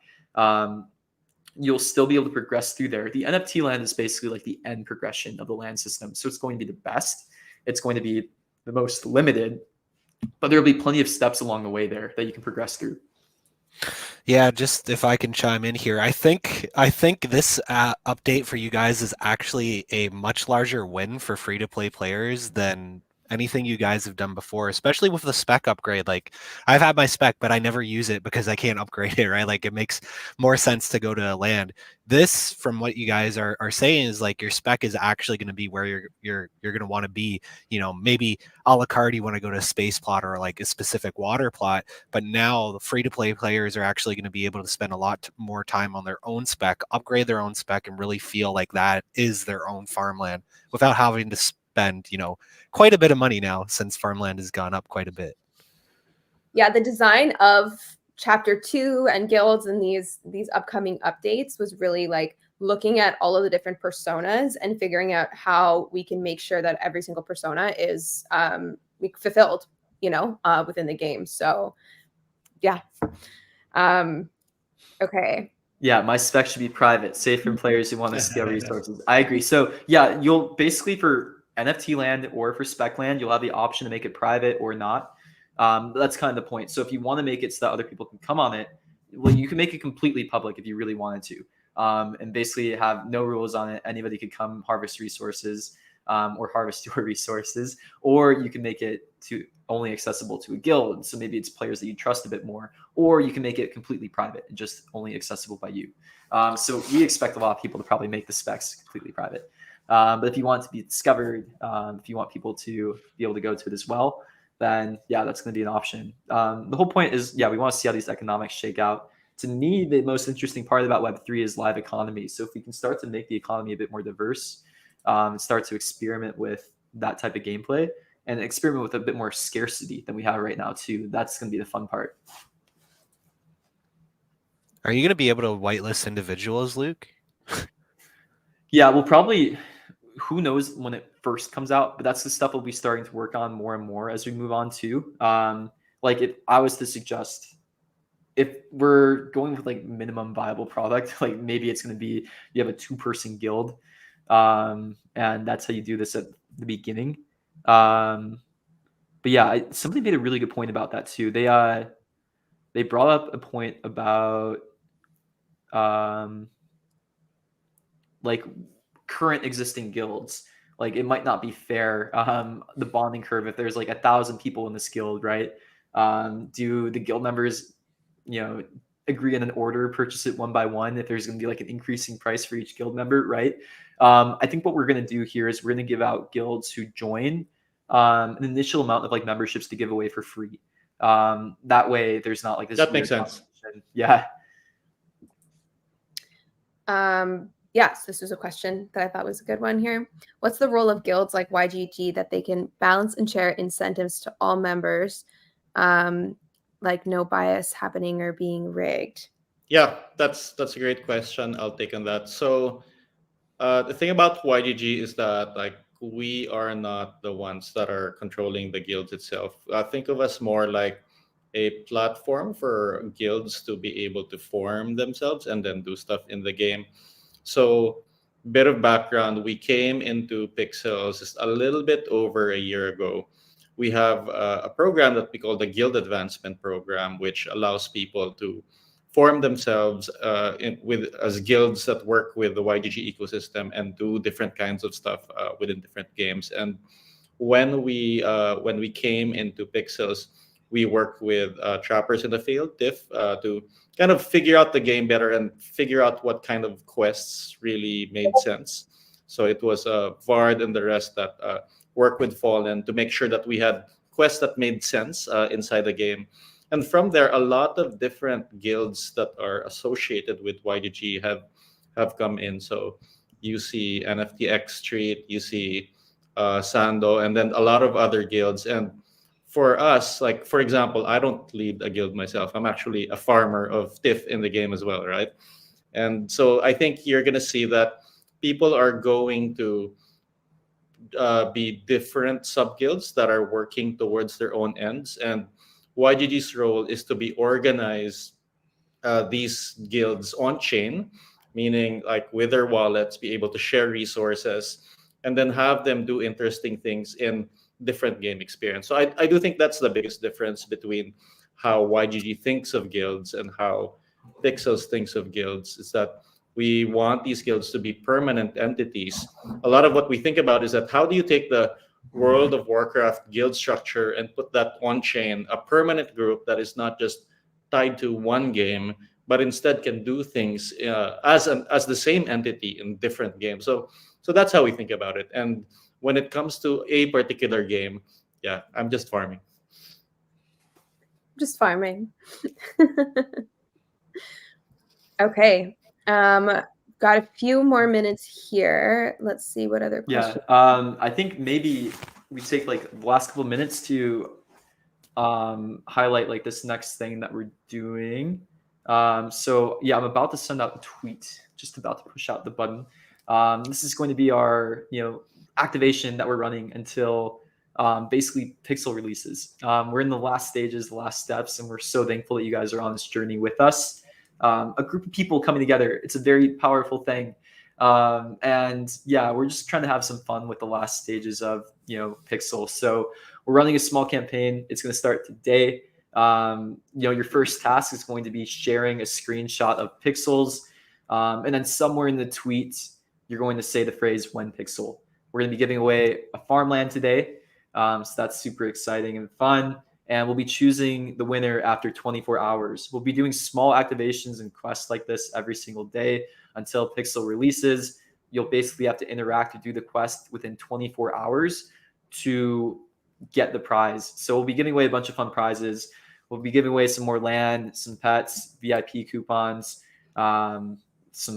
You'll still be able to progress through there. The NFT land is basically like the end progression of the land system. So it's going to be the best. It's going to be the most limited, but there'll be plenty of steps along the way there that you can progress through. Yeah, just if I can chime in here, I think this update for you guys is actually a much larger win for free-to-play players than anything you guys have done before, especially with the spec upgrade. Like I've had my spec, but I never use it because I can't upgrade it, right? Like it makes more sense to go to land. This, from what you guys are saying, is like your spec is actually going to be where you're going to want to be. Maybe a la carte you want to go to a space plot or like a specific water plot, but now the free-to-play players are actually going to be able to spend a lot more time on their own spec, upgrade their own spec, and really feel like that is their own farmland without having to spend quite a bit of money now, since farmland has gone up quite a bit. Yeah, the design of chapter 2 and guilds and these upcoming updates was really like looking at all of the different personas and figuring out how we can make sure that every single persona is fulfilled, within the game. So yeah. Okay. Yeah, my spec should be private, safe for players who want to scale resources. I agree. So yeah, you'll basically for NFT land or for spec land, you'll have the option to make it private or not. That's kind of the point. So if you want to make it so that other people can come on it, well, you can make it completely public if you really wanted to, and basically have no rules on it. Anybody could come harvest resources or harvest your resources, or you can make it to only accessible to a guild. So maybe it's players that you trust a bit more, or you can make it completely private and just only accessible by you. So we expect a lot of people to probably make the specs completely private. But if you want it to be discovered, if you want people to be able to go to it as well, then yeah, that's going to be an option. The whole point is, yeah, we want to see how these economics shake out. To me, the most interesting part about Web3 is live economy. So if we can start to make the economy a bit more diverse, start to experiment with that type of gameplay, and experiment with a bit more scarcity than we have right now too. That's going to be the fun part. Are you going to be able to whitelist individuals, Luke? Yeah, we'll probably, who knows when it first comes out, but that's the stuff we'll be starting to work on more and more as we move on too. Like if I was to suggest, if we're going with like minimum viable product, like maybe it's going to be, you have a 2-person guild. And that's how you do this at the beginning. But yeah, somebody made a really good point about that too. They brought up a point about like current existing guilds. Like it might not be fair. The bonding curve, if there's like 1,000 people in this guild, right? Do the guild members, agree in an order, purchase it one by one if there's going to be like an increasing price for each guild member, right? I think what we're going to do here is we're going to give out guilds who join an initial amount of like memberships to give away for free. That way there's not like this. That makes sense. Yeah. Yes, this was a question that I thought was a good one here. What's the role of guilds like YGG that they can balance and share incentives to all members, like no bias happening or being rigged? Yeah, that's a great question. I'll take on that. So the thing about YGG is that like we are not the ones that are controlling the guilds itself. Think of us more like a platform for guilds to be able to form themselves and then do stuff in the game. So bit of background, we came into Pixels just a little bit over a year ago. We have a program that we call the Guild Advancement Program, which allows people to form themselves as guilds that work with the YGG ecosystem and do different kinds of stuff within different games. And when we came into Pixels, we worked with trappers in the field, Tiff, to kind of figure out the game better and figure out what kind of quests really made sense. So it was Vard and the rest that worked with Fallen to make sure that we had quests that made sense inside the game. And from there, a lot of different guilds that are associated with YGG have come in. So you see NFTX Street, you see Sando, and then a lot of other guilds. And for us, like, for example, I don't lead a guild myself. I'm actually a farmer of Tiff in the game as well, right? And so I think you're going to see that people are going to be different sub-guilds that are working towards their own ends. And YGG's role is to be organize these guilds on chain, meaning like with their wallets, be able to share resources, and then have them do interesting things in different game experience. So I do think that's the biggest difference between how YGG thinks of guilds and how Pixels thinks of guilds, is that we want these guilds to be permanent entities. A lot of what we think about is that how do you take the World of Warcraft guild structure and put that on chain, a permanent group that is not just tied to one game, but instead can do things as the same entity in different games. So that's how we think about it. And when it comes to a particular game, yeah, I'm just farming. Just farming. Okay. Got a few more minutes here. Let's see what other questions. Yeah, I think maybe we take like the last couple of minutes to highlight like this next thing that we're doing. So yeah, I'm about to send out the tweet, just about to push out the button. This is going to be our, activation that we're running until basically Pixel releases. We're in the last stages, the last steps, and we're so thankful that you guys are on this journey with us. A group of people coming together. It's a very powerful thing. And yeah, we're just trying to have some fun with the last stages of, Pixel. So we're running a small campaign. It's going to start today. Your first task is going to be sharing a screenshot of Pixels. And then somewhere in the tweet, you're going to say the phrase "when Pixel." We're going to be giving away a farmland today. So that's super exciting and fun. And we'll be choosing the winner after 24 hours. We'll be doing small activations and quests like this every single day until Pixel releases. You'll basically have to interact or do the quest within 24 hours to get the prize. So we'll be giving away a bunch of fun prizes. We'll be giving away some more land, some pets, VIP coupons, some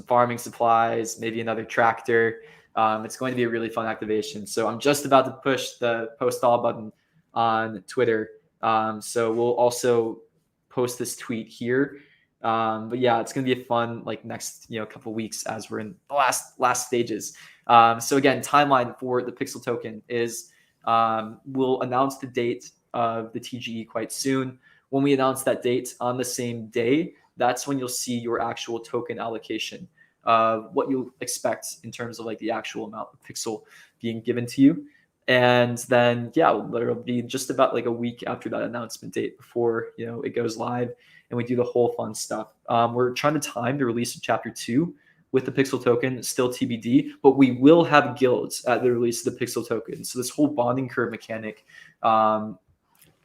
farming supplies, maybe another tractor. It's going to be a really fun activation. So I'm just about to push the post all button on Twitter. So we'll also post this tweet here. But yeah, it's going to be a fun next couple weeks as we're in the last stages. So again, timeline for the Pixel token is we'll announce the date of the TGE quite soon. When we announce that date on the same day, that's when you'll see your actual token allocation, what you'll expect in terms of the actual amount of Pixel being given to you. And then, yeah, it'll be just about a week after that announcement date before, it goes live and we do the whole fun stuff. We're trying to time the release of Chapter 2 with the Pixel token, still TBD, but we will have guilds at the release of the Pixel token. So this whole bonding curve mechanic,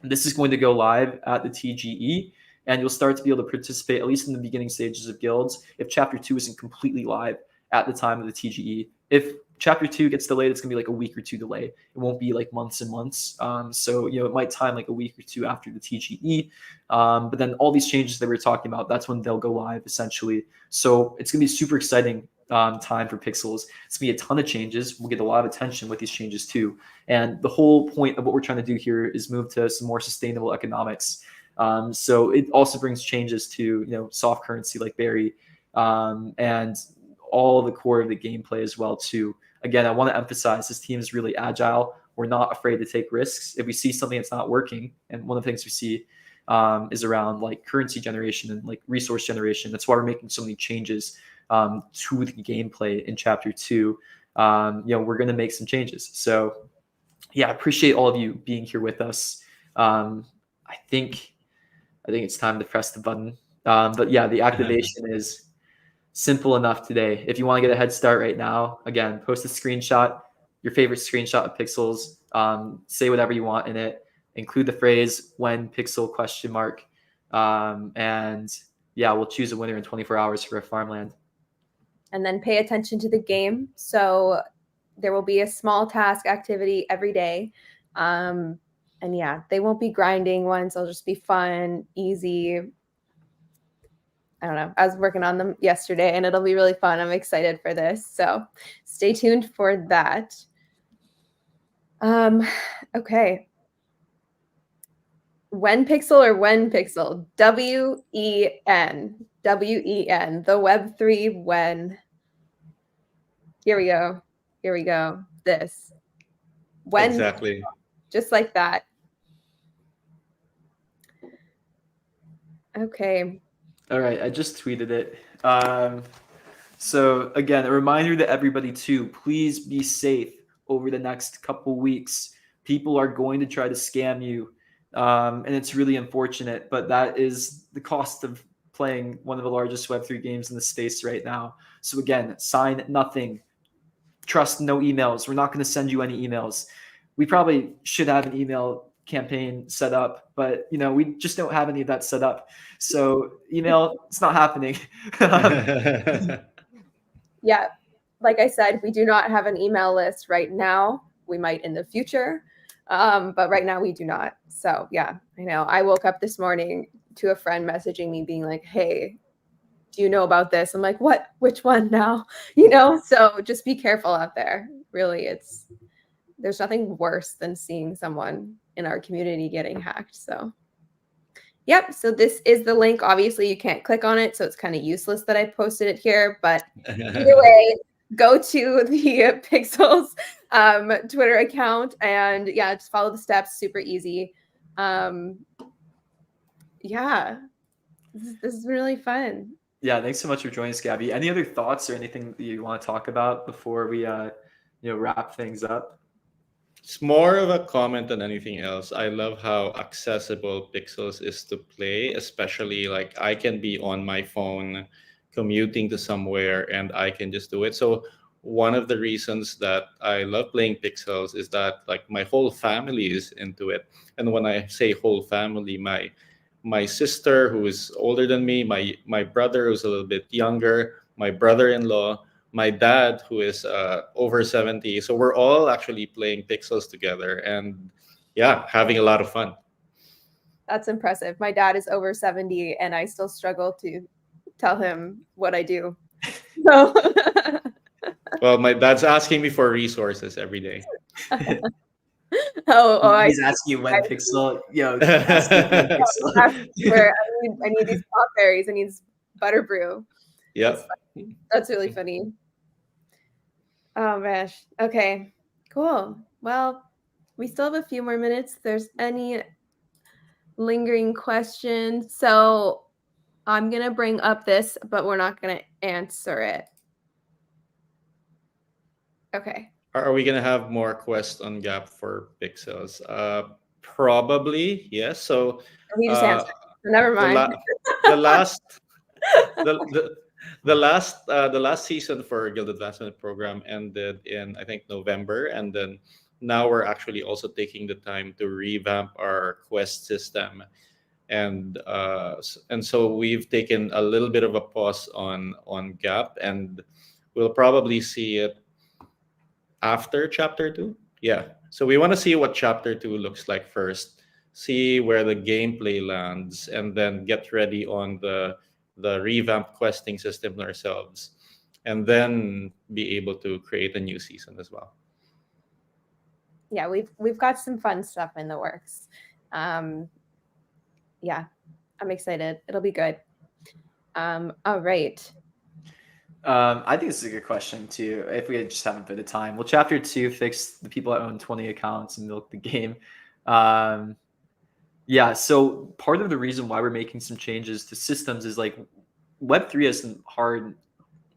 this is going to go live at the TGE, and you'll start to be able to participate, at least in the beginning stages of guilds, if Chapter 2 isn't completely live at the time of the TGE. If Chapter 2 gets delayed, it's going to be a week or two delay. It won't be months and months. So, it might time a week or two after the TGE. But then all these changes that we're talking about, that's when they'll go live, essentially. So it's going to be a super exciting time for Pixels. It's going to be a ton of changes. We'll get a lot of attention with these changes too. And the whole point of what we're trying to do here is move to some more sustainable economics. So it also brings changes to, soft currency like Berry, and all the core of the gameplay as well too. Again, I want to emphasize this team is really agile. We're not afraid to take risks. If we see something that's not working, and one of the things we see is around currency generation and resource generation. That's why we're making so many changes to the gameplay in Chapter 2. We're going to make some changes. So yeah, I appreciate all of you being here with us. I think it's time to press the button. But yeah, the activation is simple enough today. If you want to get a head start right now, again, post a screenshot, your favorite screenshot of Pixels, say whatever you want in it, include the phrase "when Pixel?" And yeah, we'll choose a winner in 24 hours for a farmland. And then pay attention to the game. So there will be a small task activity every day. And yeah, they won't be grinding ones. They'll just be fun, easy. I don't know. I was working on them yesterday and it'll be really fun. I'm excited for this. So stay tuned for that. Okay. When Pixel or when Pixel? W-E-N. W-E-N. The Web3 when. Here we go. Here we go. This. When. Exactly. Just like that. Okay. All right, I just tweeted it. So again, a reminder to everybody too, please be safe over the next couple weeks. People are going to try to scam you. And it's really unfortunate, but that is the cost of playing one of the largest Web3 games in the space right now. So again, sign nothing. Trust no emails. We're not going to send you any emails. We probably should have an email campaign set up, but we just don't have any of that set up. So email, it's not happening. Yeah, like I said, we do not have an email list right now. We might in the future, but right now we do not. So yeah, I know. I woke up this morning to a friend messaging me being like, "Hey, do you know about this?" I'm like, "What? Which one now?" So just be careful out there. Really, there's nothing worse than seeing someone in our community getting hacked. So yep, so this is the link. Obviously you can't click on it, so it's kind of useless that I posted it here, but either way, go to the Pixels Twitter account and yeah, just follow the steps. Super easy. Yeah, this is really fun. Yeah, thanks so much for joining us, Gabby. Any other thoughts or anything that you want to talk about before we wrap things up? It's more of a comment than anything else. I love how accessible Pixels is to play, especially like I can be on my phone commuting to somewhere and I can just do it. So one of the reasons that I love playing Pixels is that like my whole family is into it. And when I say whole family, my sister who is older than me, my brother who's a little bit younger, my brother-in-law, my dad who is over 70. So we're all actually playing Pixels together and yeah, having a lot of fun. That's impressive. My dad is over 70 and I still struggle to tell him what I do. So Well, my dad's asking me for resources every day. He's asking you when Pixel, ask you when Pixel. I need these blackberries. I need this butter brew. Yep. That's really funny. Oh gosh. Okay, cool. Well, we still have a few more minutes. If there's any lingering questions. So I'm going to bring up this, but we're not going to answer it. Okay. Are we gonna have more quests on Gap for Pixels? Probably yes. So He just answered. Never mind. The last the last season for Guild Advancement Program ended in I think November, and then now we're actually also taking the time to revamp our quest system, and so we've taken a little bit of a pause on Gap, and we'll probably see it after chapter 2. Yeah, so we want to see what chapter 2 looks like first, see where the gameplay lands, and then get ready on the revamped questing system ourselves, and then be able to create a new season as well. Yeah, we've got some fun stuff in the works. Yeah, I'm excited. It'll be good. All right. I think this is a good question too. If we just have a bit of time, will chapter 2 fix the people that own 20 accounts and milk the game? Yeah. So part of the reason why we're making some changes to systems is like Web3 has some hard,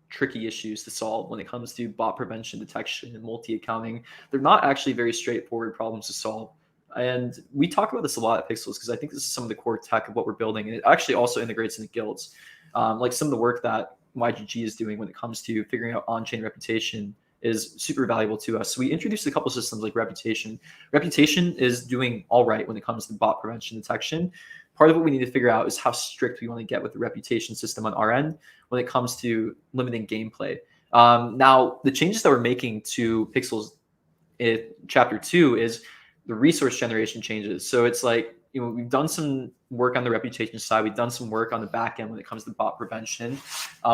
tricky issues to solve when it comes to bot prevention, detection, and multi-accounting. They're not actually very straightforward problems to solve. And we talk about this a lot at Pixels because I think this is some of the core tech of what we're building. And it actually also integrates into guilds. Like some of the work that YGG is doing when it comes to figuring out on-chain reputation is super valuable to us. So we introduced a couple systems like Reputation. Reputation is doing all right when it comes to bot prevention detection. Part of what we need to figure out is how strict we want to get with the reputation system on our end when it comes to limiting gameplay. Now, the changes that we're making to Pixels in chapter 2 is the resource generation changes. So it's like, we've done some work on the reputation side. We've done some work on the back end when it comes to bot prevention.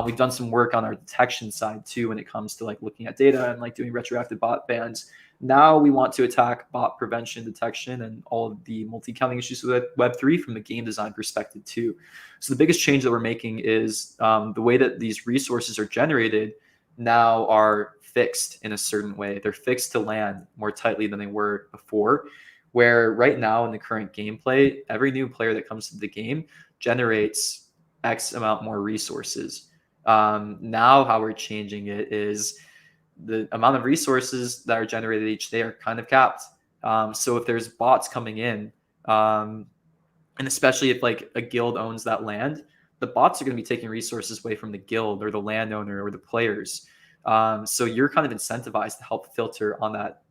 We've done some work on our detection side too when it comes to like looking at data and like doing retroactive bot bans. Now we want to attack bot prevention, detection, and all of the multi-counting issues with Web3 from the game design perspective too. So the biggest change that we're making is the way that these resources are generated now are fixed in a certain way. They're fixed to land more tightly than they were before. Where right now in the current gameplay, every new player that comes to the game generates X amount more resources. Now how we're changing it is the amount of resources that are generated each day are kind of capped. So if there's bots coming in, and especially if like a guild owns that land, the bots are going to be taking resources away from the guild or the landowner or the players. So you're kind of incentivized to help filter on that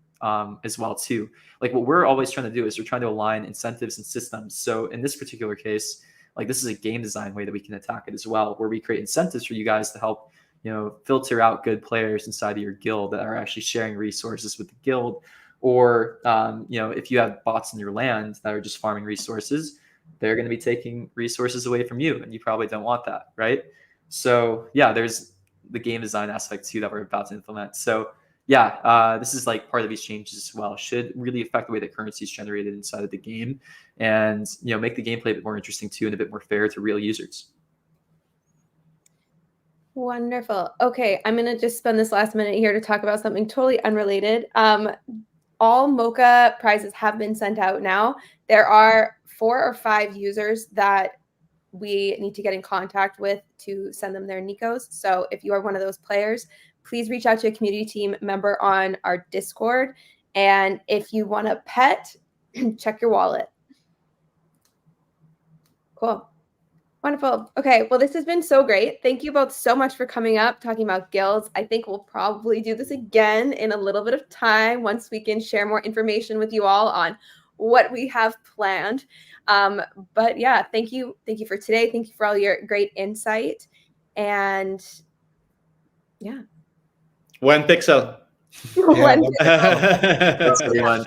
as well too. Like what we're always trying to do is we're trying to align incentives and systems. So in this particular case, like this is a game design way that we can attack it as well, where we create incentives for you guys to help, filter out good players inside of your guild that are actually sharing resources with the guild. Or, if you have bots in your land that are just farming resources, they're going to be taking resources away from you, and you probably don't want that, right? So yeah, there's the game design aspect too that we're about to implement. So yeah, this is like part of these changes as well. Should really affect the way that currency is generated inside of the game, and make the gameplay a bit more interesting too, and a bit more fair to real users. Wonderful. Okay, I'm going to just spend this last minute here to talk about something totally unrelated. All Mocha prizes have been sent out now. There are 4 or 5 users that we need to get in contact with to send them their Nikos. So if you are one of those players, please reach out to a community team member on our Discord. And if you want a pet, check your wallet. Cool. Wonderful. Okay, well, this has been so great. Thank you both so much for coming up, talking about guilds. I think we'll probably do this again in a little bit of time once we can share more information with you all on what we have planned. But yeah, thank you. Thank you for today. Thank you for all your great insight. And yeah. One pixel. One Thanks, everyone.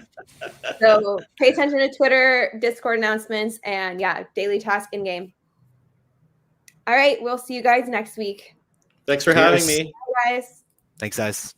So pay attention to Twitter, Discord announcements, and yeah, daily task in game. All right, we'll see you guys next week. Thanks for having me. Bye, guys. Thanks, guys.